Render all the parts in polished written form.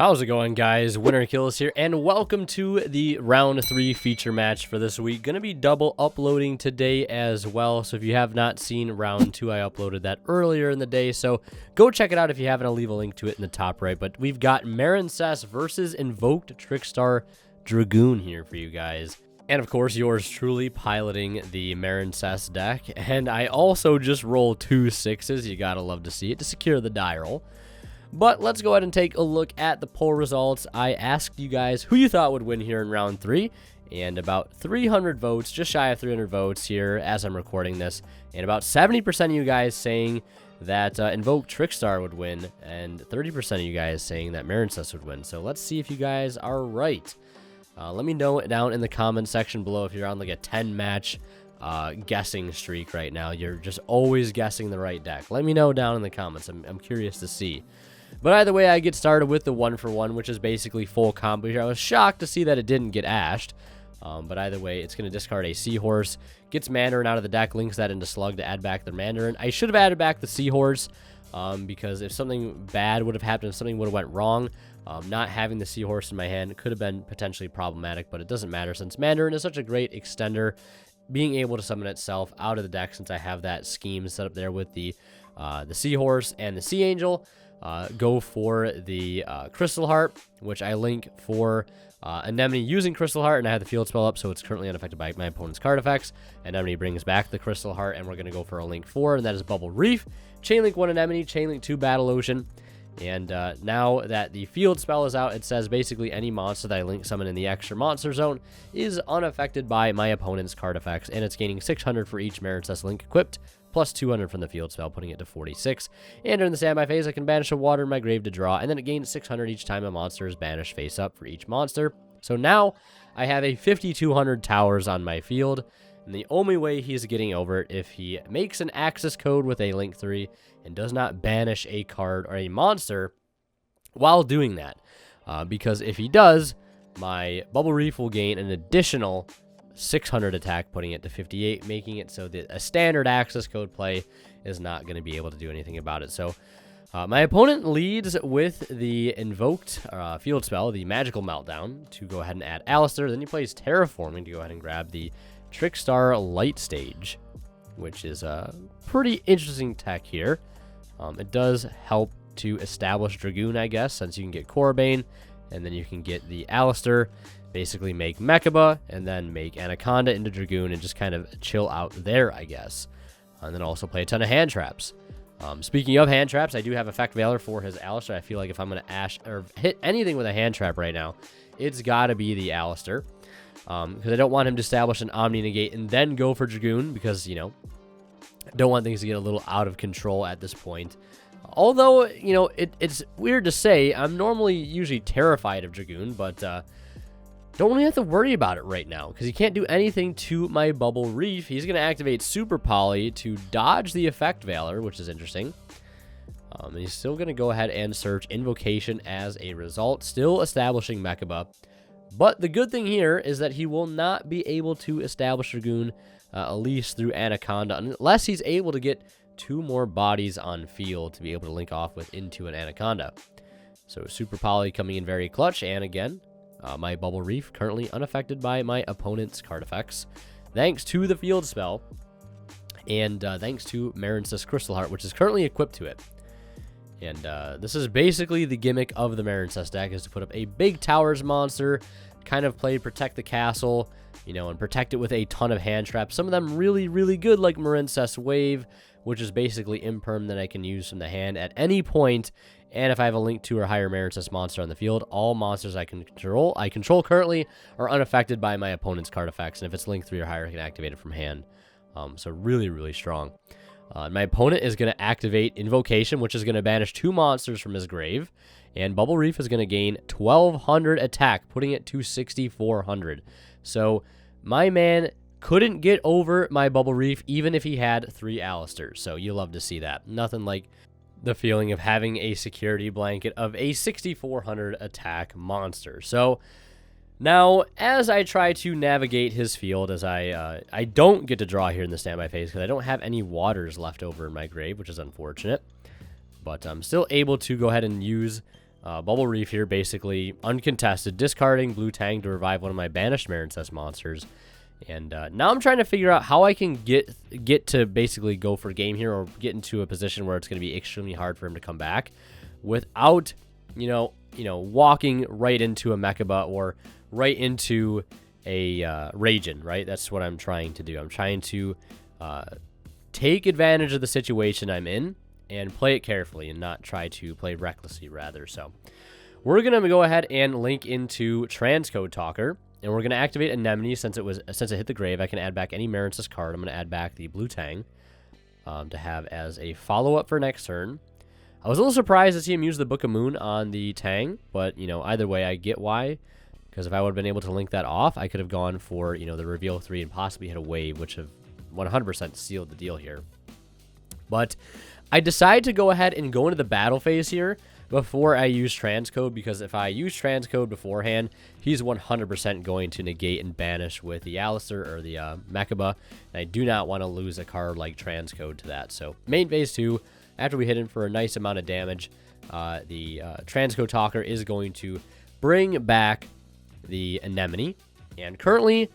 How's it going, guys? Winner Kills here, and welcome to the round 3 feature match for this week. Gonna be double uploading today as well, so if you have not seen round 2, I uploaded that earlier in the day, so go check it out if you haven't. I'll leave a link to it in the top right. But we've got Marincess versus Invoked Trickstar Dragoon here for you guys. And of course, yours truly piloting the Marincess deck, and I also just rolled 2 6s. You gotta love to see it to secure the die roll. But let's go ahead and take a look at the poll results. I asked you guys who you thought would win here in round 3, and about 300 votes, just shy of 300 votes here as I'm recording this, and about 70% of you guys saying that Invoked Trickstar would win, and 30% of you guys saying that Marincess would win. So let's see if you guys are right. Let me know down in the comment section below if you're on like a 10-match guessing streak right now. You're just always guessing the right deck. Let me know down in the comments. I'm curious to see. But either way, I get started with the 1-for-1, which is basically full combo here. I was shocked to see that it didn't get ashed. But either way, it's going to discard a Seahorse, gets Mandarin out of the deck, links that into Slug to add back the Mandarin. I should have added back the Seahorse, because if something bad would have happened, if something would have went wrong, not having the Seahorse in my hand could have been potentially problematic, but it doesn't matter since Mandarin is such a great extender, being able to summon itself out of the deck since I have that scheme set up there with the Seahorse and the Sea Angel. Go for the Crystal Heart, which I link for Anemone using Crystal Heart, and I have the field spell up, so it's currently unaffected by my opponent's card effects. Anemone brings back the Crystal Heart, and we're going to go for a link 4, and that is Bubble Reef. Chainlink 1 Anemone, Chainlink 2 Battle Ocean. And now that the field spell is out, it says basically any monster that I link summon in the extra monster zone is unaffected by my opponent's card effects, and it's gaining 600 for each Marincess link equipped, plus 200 from the field spell, putting it to 46. And during the standby phase, I can banish a water in my grave to draw, and then it gains 600 each time a monster is banished face up for each monster. So now I have a 5,200 towers on my field, and the only way he's getting over it if he makes an access code with a link 3 and does not banish a card or a monster while doing that. Because if he does, my Bubble Reef will gain an additional 600 attack, putting it to 58, making it so that a standard access code play is not going to be able to do anything about it. So my opponent leads with the Invoked field spell, the Magical Meltdown, to go ahead and add Alistair. Then he plays Terraforming to go ahead and grab the Trickstar Light Stage, which is a pretty interesting tech here. It does help to establish Dragoon, I guess, since you can get Corbane, and then you can get the Alistair, basically make Mechaba, and then make Anaconda into Dragoon and just kind of chill out there, I guess. And then also play a ton of hand traps. Speaking of hand traps, I do have Effect Veiler for his Alistair. I feel like if I'm going to hit anything with a hand trap right now, it's got to be the Alistair. Because I don't want him to establish an Omni Negate and then go for Dragoon, because, you know, I don't want things to get a little out of control at this point. Although, you know, it's weird to say, I'm normally usually terrified of Dragoon, but don't really have to worry about it right now, because he can't do anything to my Bubble Reef. He's going to activate Super Poly to dodge the Effect Veiler, which is interesting. And he's still going to go ahead and search Invocation as a result, still establishing Mechaba. But the good thing here is that he will not be able to establish Dragoon, at least through Anaconda, unless he's able to get 2 more bodies on field to be able to link off with into an Anaconda. So Super Poly coming in very clutch, and again, my Bubble Reef currently unaffected by my opponent's card effects, thanks to the field spell, and thanks to Marincess Crystal Heart, which is currently equipped to it. And this is basically the gimmick of the Marincess deck, is to put up a big towers monster, kind of play Protect the Castle, you know, and protect it with a ton of hand traps. Some of them really, really good, like Marincess Wave, which is basically imperm that I can use from the hand at any point. And if I have a link 2 or higher Marincess monster on the field, all monsters I control currently are unaffected by my opponent's card effects. And if it's link 3 or higher, I can activate it from hand. So really, really strong. My opponent is going to activate Invocation, which is going to banish 2 monsters from his grave. And Bubble Reef is going to gain 1,200 attack, putting it to 6,400. So my man couldn't get over my Bubble Reef even if he had 3 Alistairs. So you love to see that. Nothing like the feeling of having a security blanket of a 6,400 attack monster. So now, as I try to navigate his field, as I don't get to draw here in the standby phase because I don't have any waters left over in my grave, which is unfortunate. But I'm still able to go ahead and use Bubble Reef here, basically uncontested, discarding Blue Tang to revive one of my banished Marincess monsters. And now I'm trying to figure out how I can get to basically go for game here, or get into a position where it's going to be extremely hard for him to come back without, you know, walking right into a Mechaba or right into a Ragin, right? That's what I'm trying to do. I'm trying to take advantage of the situation I'm in and play it carefully and not try to play recklessly, rather. So we're going to go ahead and link into Transcode Talker. And we're going to activate Anemone since it hit the grave. I can add back any Marincess card. I'm going to add back the Blue Tang to have as a follow-up for next turn. I was a little surprised to see him use the Book of Moon on the Tang, but, you know, either way, I get why. Because if I would have been able to link that off, I could have gone for, you know, the Reveal 3 and possibly hit a Wave, which have 100% sealed the deal here. But I decided to go ahead and go into the battle phase here before I use Transcode, because if I use Transcode beforehand, he's 100% going to negate and banish with the Alistair or the Mechaba, and I do not want to lose a card like Transcode to that. So main phase 2, after we hit him for a nice amount of damage, the Transcode Talker is going to bring back the Anemone, and currently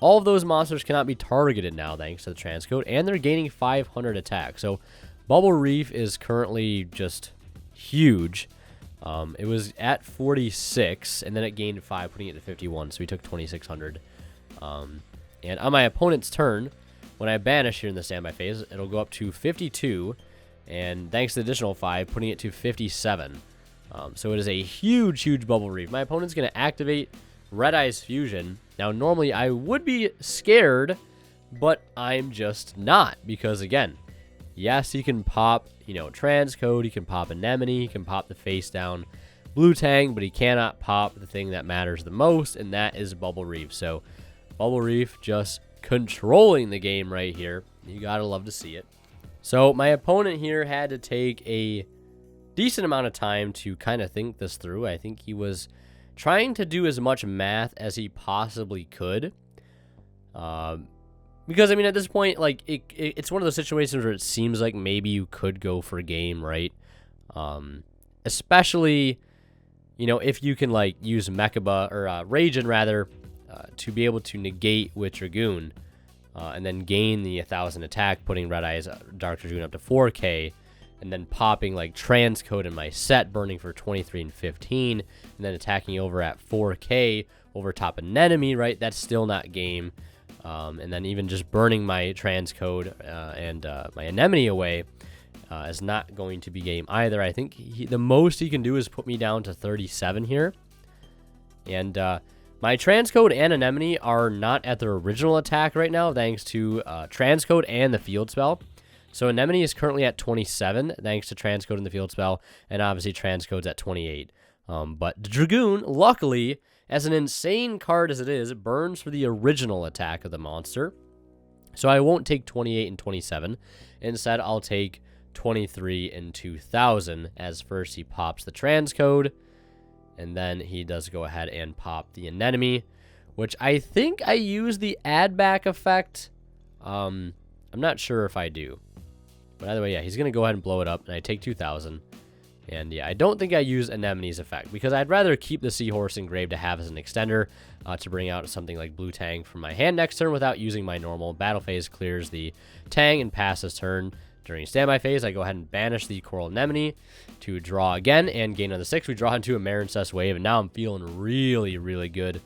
all of those monsters cannot be targeted now thanks to the Transcode, and they're gaining 500 attack. So Bubble Reef is currently just huge. It was at 46, and then it gained 5, putting it to 51, so we took 2,600. And on my opponent's turn, when I banish here in the standby phase, it'll go up to 52, and thanks to the additional 5, putting it to 57. So it is a huge, huge Bubble Reef. My opponent's going to activate Red Eyes Fusion. Now, normally I would be scared, but I'm just not, because again, yes, he can pop, you know, Transcode, he can pop Anemone, he can pop the face down Blue Tang, but he cannot pop the thing that matters the most, and that is Bubble Reef. So Bubble Reef just controlling the game right here. You gotta love to see it. So my opponent here had to take a decent amount of time to kind of think this through. I think he was trying to do as much math as he possibly could. Because, I mean, at this point, like, it's one of those situations where it seems like maybe you could go for a game, right? Especially, you know, if you can, like, use Mechaba, or Ragin, rather, to be able to negate with Dragoon, and then gain the 1,000 attack, putting Red Eyes Dark Dragoon up to 4k, and then popping, like, Transcode in my set, burning for 23 and 15, and then attacking over at 4k over top an enemy, right? That's still not game. And then even just burning my Transcode and my Anemone away is not going to be game either. I think the most he can do is put me down to 37 here. And my Transcode and Anemone are not at their original attack right now, thanks to Transcode and the field spell. So Anemone is currently at 27, thanks to Transcode and the field spell, and obviously Transcode's at 28. But Dragoon, luckily, as an insane card as it is, it burns for the original attack of the monster. So I won't take 28 and 27. Instead, I'll take 23 and 2,000, as first he pops the Transcode, and then he does go ahead and pop the Anemone, which I think I use the add back effect. I'm not sure if I do. But either way, yeah, he's going to go ahead and blow it up, and I take 2,000. And yeah, I don't think I use Anemone's effect, because I'd rather keep the Seahorse engraved to have as an extender to bring out something like Blue Tang from my hand next turn without using my normal battle phase. Clears the Tang and passes turn. During standby phase, I go ahead and banish the Coral Anemone to draw again and gain another 6. We draw into a Marincess wave, and now I'm feeling really, really good.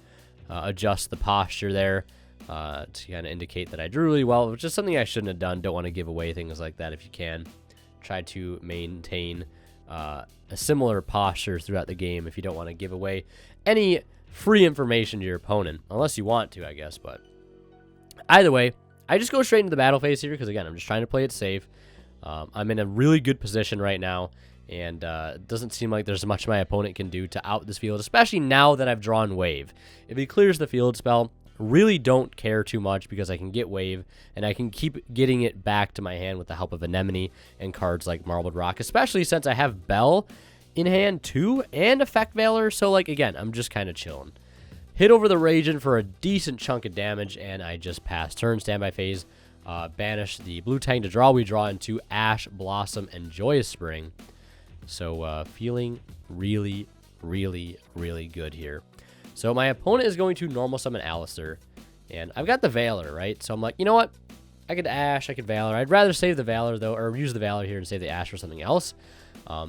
Adjust the posture there to kind of indicate that I drew really well, which is something I shouldn't have done. Don't want to give away things like that if you can. Try to maintain a similar posture throughout the game if you don't want to give away any free information to your opponent, unless you want to, I guess. But either way, I just go straight into the battle phase here because, again, I'm just trying to play it safe. I'm in a really good position right now, and it doesn't seem like there's much my opponent can do to out this field, especially now that I've drawn Wave. If he clears the field spell, really don't care too much because I can get Wave, and I can keep getting it back to my hand with the help of Anemone and cards like Marbled Rock, especially since I have Bell in hand too, and Effect Veiler, so, like, again, I'm just kind of chilling. Hit over the Ragin for a decent chunk of damage, and I just pass turn, standby phase, banish the Blue Tang to draw. We draw into Ash, Blossom, and Joyous Spring. So feeling really, really, really good here. So my opponent is going to normal summon Alistair, and I've got the Valor, right? So I'm like, you know what? I could Ash, I could Valor. I'd rather save the Valor, though, or use the Valor here and save the Ash for something else.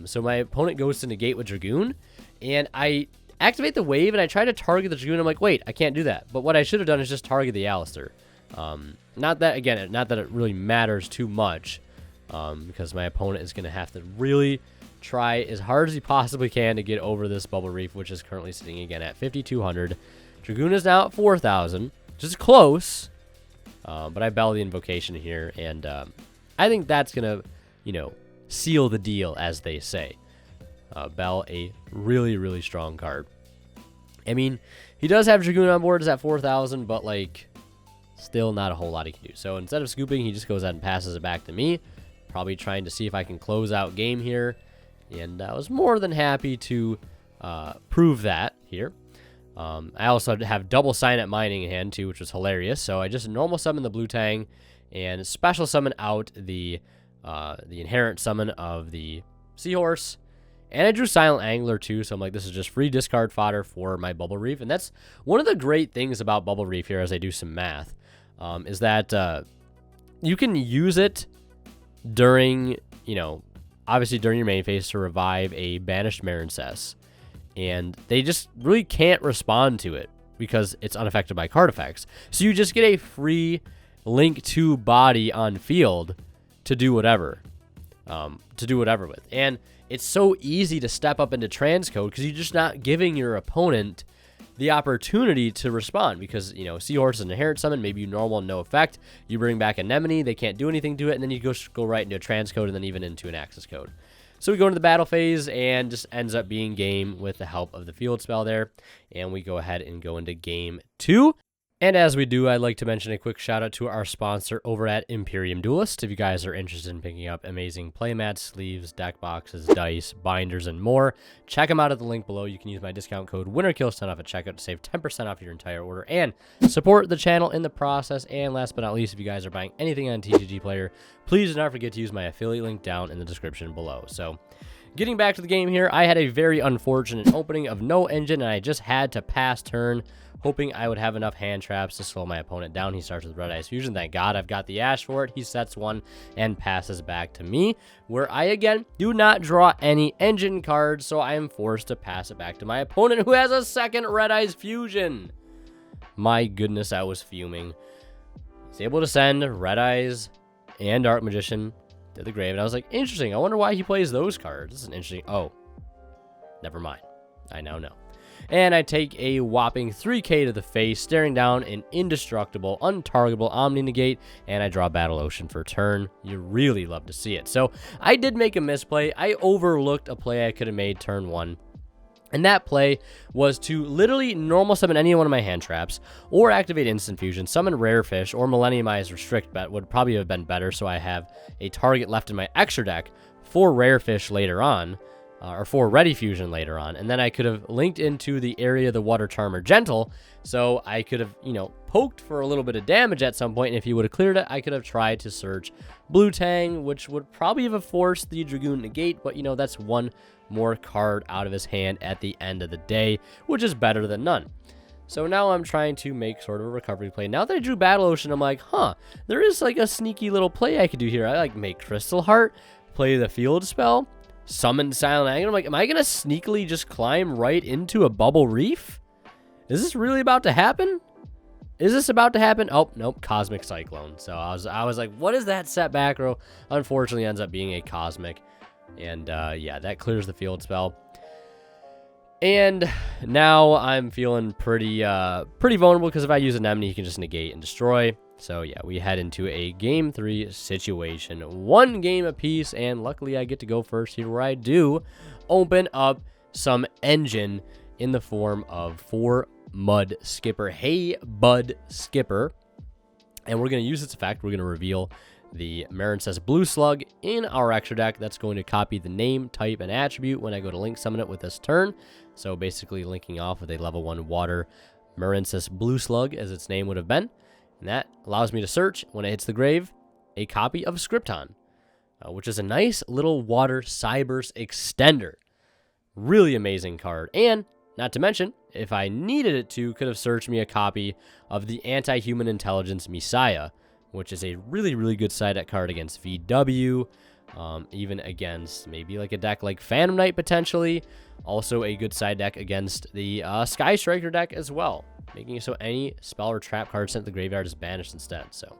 So my opponent goes to negate with Dragoon, and I activate the wave, and I try to target the Dragoon. I'm like, wait, I can't do that. But what I should have done is just target the Alistair. Not that it really matters too much, because my opponent is going to have to really try as hard as he possibly can to get over this Bubble Reef, which is currently sitting again at 5,200. Dragoon is now at 4,000, which is close, but I bell the Invocation here, and I think that's going to, seal the deal, as they say. Bell, a really, really strong card. I mean, he does have Dragoon on board, is at 4,000, but, like, still not a whole lot he can do. So instead of scooping, he just goes ahead and passes it back to me, probably trying to see if I can close out game here, and I was more than happy to prove that here. I also have double Signet Mining in hand, too, which was hilarious. So I just normal summon the Blue Tang and special summon out the inherent summon of the Seahorse. And I drew Silent Angler, too, so I'm like, this is just free discard fodder for my Bubble Reef. And that's one of the great things about Bubble Reef here, as I do some math, is that you can use it during, obviously during your main phase to revive a banished Marincess. And they just really can't respond to it because it's unaffected by card effects. So you just get a free Link 2 body on field to do whatever. With. And it's so easy to step up into transcode because you're just not giving your opponent the opportunity to respond because, Seahorse is an inherent summon, maybe you normal and no effect. You bring back Anemone, they can't do anything to it, and then you go right into a transcode and then even into an access code. So we go into the battle phase and just ends up being game with the help of the field spell there. And we go ahead and go into game 2. And as we do, I'd like to mention a quick shout out to our sponsor over at Imperium Duelist. If you guys are interested in picking up amazing playmats, sleeves, deck boxes, dice, binders, and more, check them out at the link below. You can use my discount code WinnerKills10 off at checkout to save 10% off your entire order and support the channel in the process. And last but not least, if you guys are buying anything on TCG Player, please do not forget to use my affiliate link down in the description below. So, getting back to the game here, I had a very unfortunate opening of no engine, and I just had to pass turn, hoping I would have enough hand traps to slow my opponent down. He starts with Red Eyes Fusion. Thank God I've got the Ash for it. He sets one and passes back to me, where I, again, do not draw any engine cards, so I am forced to pass it back to my opponent, who has a second Red Eyes Fusion. My goodness, I was fuming. He's able to send Red Eyes and Dark Magician to the grave, and I was like, interesting. I wonder why he plays those cards. This is an interesting... Oh, never mind. I now know. And I take a whopping 3k to the face, staring down an indestructible, untargetable Omni Negate, and I draw Battle Ocean for turn. You really love to see it. So I did make a misplay. I overlooked a play I could have made turn 1. And that play was to literally normal summon any one of my hand traps, or activate Instant Fusion, summon Rare Fish, or Millenniumize Restrict Bet would probably have been better, so I have a target left in my extra deck for Rare Fish later on, or for Ready Fusion later on, and then I could have linked into the area of the Water Charmer Gentle, so I could have, poked for a little bit of damage at some point, and if he would have cleared it, I could have tried to search Blue Tang, which would probably have forced the Dragoon Negate, but, that's one more card out of his hand at the end of the day, which is better than none. So now I'm trying to make sort of a recovery play. Now that I drew Battle Ocean, I'm like, there is like a sneaky little play I could do here. I like make Crystal Heart, play the field spell, summon Silent Angler. I'm like, am I going to sneakily just climb right into a Bubble Reef? Is this really about to happen? Is this about to happen? Oh, nope, Cosmic Cyclone. So I was like, what is that set back row? Unfortunately, ends up being a Cosmic. And yeah, that clears the field spell. And now I'm feeling pretty vulnerable because if I use Anemone, he can just negate and destroy. So yeah, we head into a game 3 situation. 1 game apiece, and luckily I get to go first here, where I do open up some engine in the form of 4 Mud Skipper. Hey, Bud Skipper. And we're going to use its effect. We're going to reveal the Marincess Blue Slug in our extra deck. That's going to copy the name, type, and attribute when I go to link summon it with this turn. So basically linking off with a level 1 water Marincess Blue Slug, as its name would have been. And that allows me to search, when it hits the grave, a copy of Scripton, which is a nice little water Cyberse extender. Really amazing card. And not to mention, if I needed it to, could have searched me a copy of the Anti-Human Intelligence Messiah, which is a really, really good side deck card against VW, even against maybe like a deck like Phantom Knight potentially. Also a good side deck against the Sky Striker deck as well, making it so any spell or trap card sent to the graveyard is banished instead. So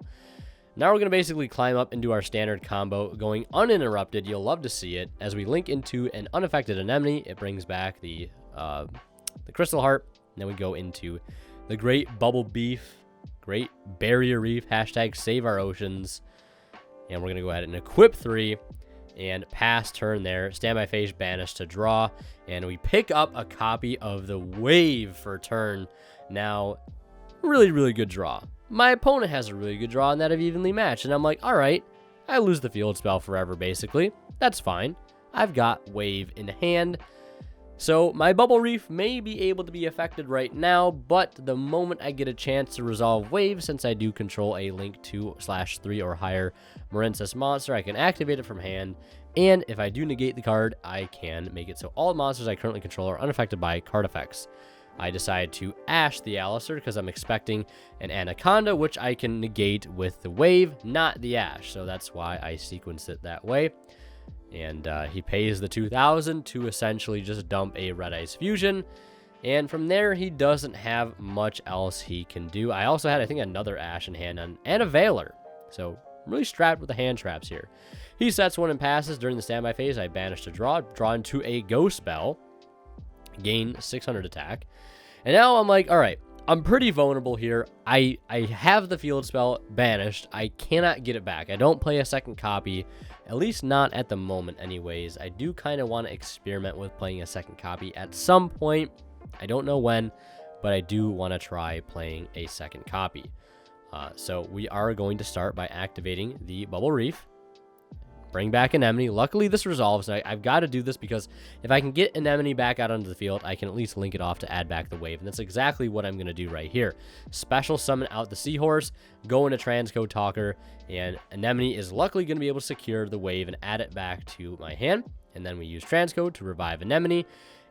now we're going to basically climb up into our standard combo, going uninterrupted. You'll love to see it. As we link into an unaffected Anemone, it brings back the Crystal Heart. And then we go into the Great Bubble Beef, Great Barrier Reef, hashtag save our oceans. And we're going to go ahead and equip 3 and pass turn there. Standby phase banished to draw. And we pick up a copy of the Wave for turn. Now, really, really good draw. My opponent has a really good draw, and that have evenly matched. And I'm like, all right, I lose the field spell forever, basically. That's fine. I've got Wave in hand. So my Bubble Reef may be able to be affected right now, but the moment I get a chance to resolve Wave, since I do control a link 2/3 or higher Marincess monster, I can activate it from hand. And if I do negate the card, I can make it so all monsters I currently control are unaffected by card effects. I decide to Ash the Alistair because I'm expecting an Anaconda, which I can negate with the Wave, not the Ash. So that's why I sequenced it that way. And he pays the 2,000 to essentially just dump a Red Ice Fusion. And from there, he doesn't have much else he can do. I also had, I think, another Ash in hand and a Veiler. So really strapped with the hand traps here. He sets one and passes. During the standby phase, I banish to draw into a Ghost Spell, gain 600 attack. And now I'm like, all right, I'm pretty vulnerable here. I have the field spell banished. I cannot get it back. I don't play a second copy, at least not at the moment anyways. I do kind of want to experiment with playing a second copy at some point. I don't know when, but I do want to try playing a second copy. So we are going to start by activating the Bubble Reef. Bring back Anemone. Luckily, this resolves. I've got to do this because if I can get Anemone back out onto the field, I can at least link it off to add back the Wave. And that's exactly what I'm going to do right here. Special summon out the Seahorse, go into Transcode Talker, and Anemone is luckily going to be able to secure the Wave and add it back to my hand. And then we use Transcode to revive Anemone.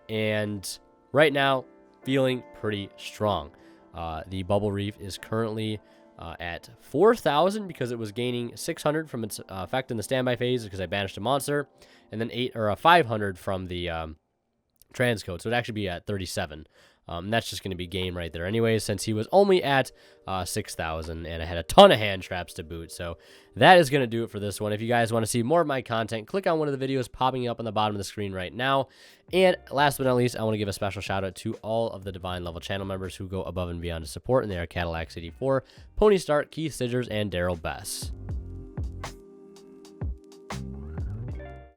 And right now, feeling pretty strong. The Bubble Reef is currently at 4,000 because it was gaining 600 from its effect in the standby phase because I banished a monster, and then 500 from the transcode. So it'd actually be at 37. That's just going to be game right there anyways, since he was only at 6,000 and I had a ton of hand traps to boot. So that is going to do it for this one. If you guys want to see more of my content, click on one of the videos popping up on the bottom of the screen right now. And last but not least, I want to give a special shout out to all of the Divine Level channel members who go above and beyond to support, and they are Cadillacs84, Pony Stark, Keith Sidgers, and Daryl Bess.